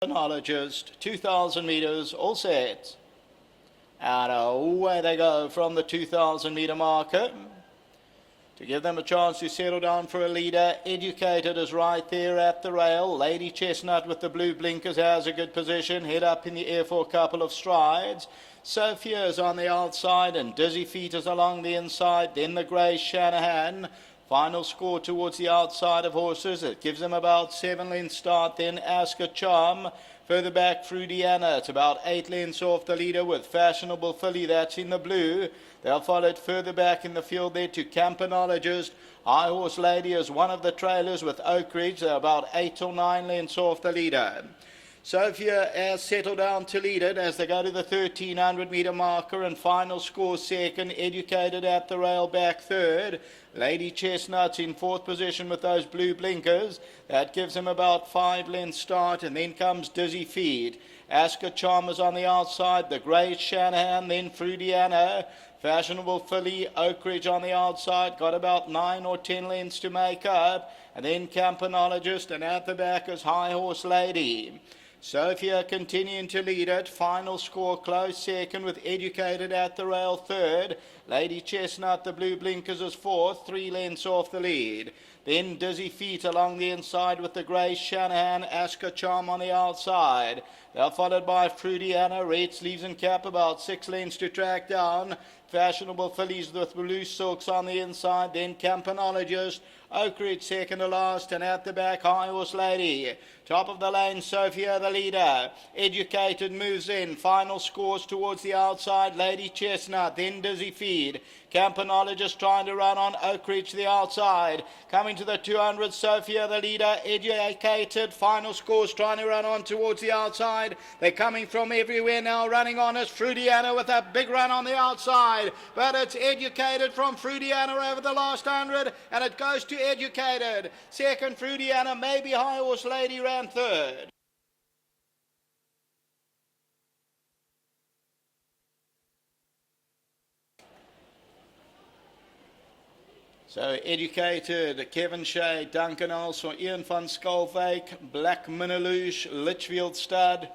Chronologist, 2,000 meters, all set. And away they go from the 2,000 meter marker. To give them a chance to settle down for a leader, Educated is right there at the rail. Lady Chestnut with the blue blinkers has a good position. Head up in the air for a couple of strides. Sophia is on the outside and Dizzy Feet is along the inside. Then the grey Shanahan. Final score towards the outside of horses. It gives them about 7 lengths start. Then Ask a Charm. Further back, Frudiana. It's about 8 lengths off the leader with Fashionable Filly. That's in the blue. They'll follow it further back in the field there to Campanologist. High Horse Lady is one of the trailers with Oak Ridge. They're about 8 or 9 lengths off the leader. Sophia has settled down to lead it as they go to the 1,300 meter marker, and final score second. Educated at the rail back third. Lady Chestnut's in fourth position with those blue blinkers. That gives him about 5 lengths start, and then comes Dizzy Feet. Ask a Charm is on the outside. The grey Shanahan, then Frudiana. Fashionable Filly, Oak Ridge on the outside, got about 9 or 10 lengths to make up. And then Campanologist, and at the back is High Horse Lady. Sophia continuing to lead it. Final score close second with Educated at the rail third. Lady Chestnut, the blue blinkers, is fourth, 3 lengths off the lead. Then Dizzy Feet along the inside with the grey Shanahan, Ask a Charm on the outside. They're followed by Frudiana, Red Sleeves and Cap, about 6 lengths to track down. Fashionable Fillies with blue silks on the inside. Then Campanologist, Oak Ridge second to last, and at the back High Horse Lady. Top of the lane, Sophia the leader. Educated moves in. Final scores towards the outside. Lady Chestnut, then Dizzy Feed. Campanologist trying to run on Oak Ridge the outside. Coming to the 200, Sophia the leader. Educated. Final scores trying to run on towards the outside. They're coming from everywhere now. Running on is Frudiana with a big run on the outside. But it's Educated from Frudiana over the last 100. And it goes to Educated. Second Frudiana, maybe High Horse Lady ran third. So Educated, Kevin Shea, Duncan also, Ian van Skalwyk, Black Minnelush, Litchfield Stud,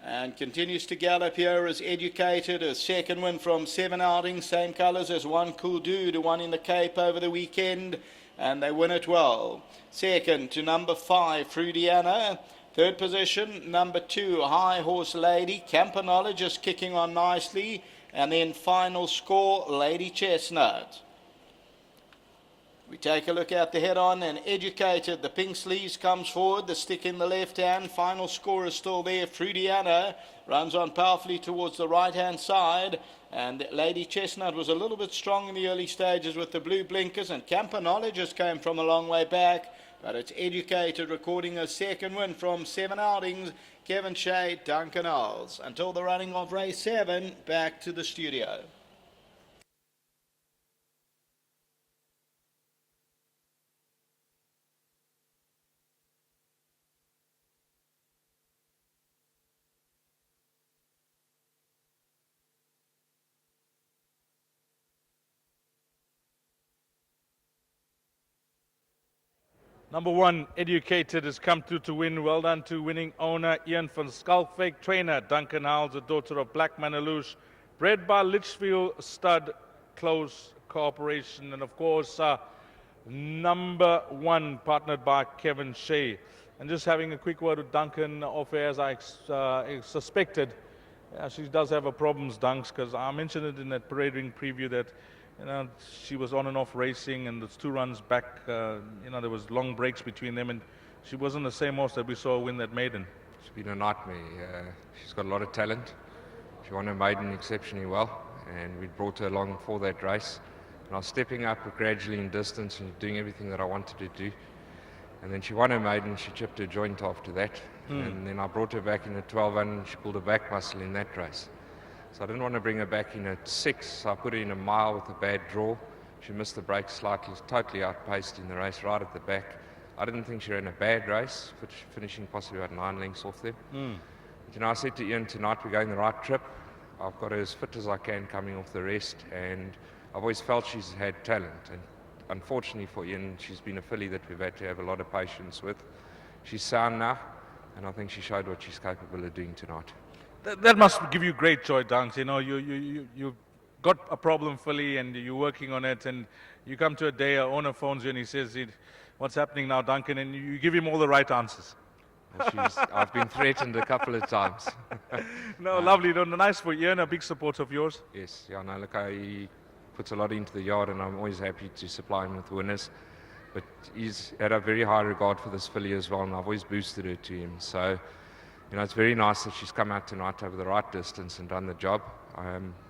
and continues to gallop here as Educated. A second win from 7 outings, same colours as One Cool Dude, one in the Cape over the weekend, and they win it well. Second to number 5, Frudiana. Third position, number 2, High Horse Lady. Campanologist kicking on nicely, and then final score, Lady Chestnut. We take a look at the head-on, and Educated. The pink sleeves comes forward, the stick in the left hand. Final score is still there. Frudiana runs on powerfully towards the right-hand side. And Lady Chestnut was a little bit strong in the early stages with the blue blinkers. And Campanologist came from a long way back. But it's Educated recording a second win from 7 outings. Kevin Shea, Duncan Isles. Until the running of race 7, back to the studio. Number 1, Educated, has come through to win. Well done to winning owner Ian van Skalwyk. Trainer Duncan Howells, the daughter of Black Manaloosh. Bred by Litchfield Stud, close cooperation. And of course, number 1, partnered by Kevin Shea. And just having a quick word with Duncan off air, as I suspected. She does have her problems, Dunks, because I mentioned it in that parade ring preview that she was on and off racing, and it's 2 runs back. There was long breaks between them, and she wasn't the same horse that we saw win that maiden. It's been a nightmare. She's got a lot of talent. She won her maiden exceptionally well, and we brought her along for that race. And I was stepping up gradually in distance and doing everything that I wanted to do. And then she won her maiden. She chipped her joint after that. And then I brought her back in at 12 and she pulled her back muscle in that race. So I didn't want to bring her back in at 6, so I put her in a mile with a bad draw. She missed the break slightly, totally outpaced in the race right at the back. I didn't think she ran a bad race, finishing possibly about 9 lengths off them. But, I said to Ian, tonight we're going the right trip. I've got her as fit as I can coming off the rest, and I've always felt she's had talent. And unfortunately for Ian, she's been a filly that we've had to have a lot of patience with. She's sound now. and I think she showed what she's capable of doing tonight. That must give you great joy, Dunks. You know, you got a problem fully and you're working on it, and you come to a day, our owner phones you and he says, what's happening now, Duncan? And you give him all the right answers. I've been threatened a couple of times. No, lovely. No, nice for Ian, a big support of yours. Yes, yeah, no, look, he puts a lot into the yard, and I'm always happy to supply him with winners. But he's had a very high regard for this filly as well, and I've always boosted her to him. So, you know, it's very nice that she's come out tonight over the right distance and done the job.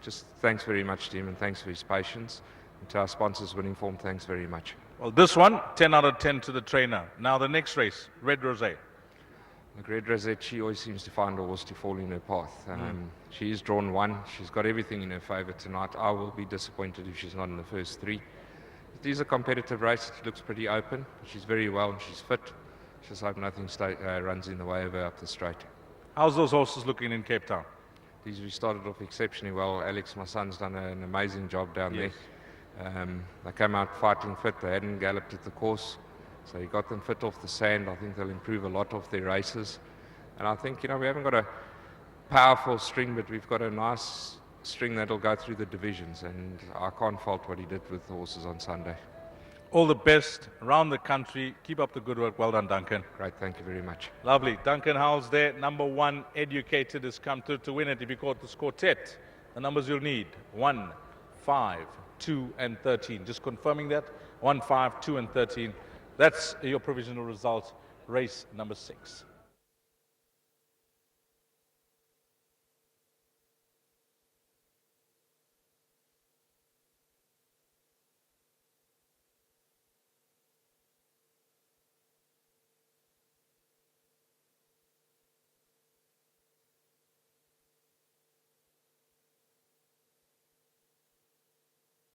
Just thanks very much to him, and thanks for his patience. And to our sponsors, Winning Form, thanks very much. Well, this one, 10 out of 10 to the trainer. Now the next race, Red Rosé. Look, Red Rosette, she always seems to find a horse to fall in her path. She's drawn one. She's got everything in her favour tonight. I will be disappointed if she's not in the first three. It is a competitive race. It looks pretty open. She's very well and she's fit. Just hope nothing runs in the way of her up the straight. How's those horses looking in Cape Town? We started off exceptionally well. Alex, my son's done an amazing job down there. They came out fighting fit. They hadn't galloped at the course. So he got them fit off the sand. I think they'll improve a lot of their races. And I think, you know, we haven't got a powerful string, but we've got a nice string that'll go through the divisions. And I can't fault what he did with the horses on Sunday. All the best around the country. Keep up the good work. Well done, Duncan. Great, thank you very much. Lovely. Duncan Howells there. Number one, educated, has come through to win it. If you caught this quartet, the numbers you'll need, 1, 5, 2, and 13. Just confirming that, 1, 5, 2, and 13. That's your provisional result, race number 6.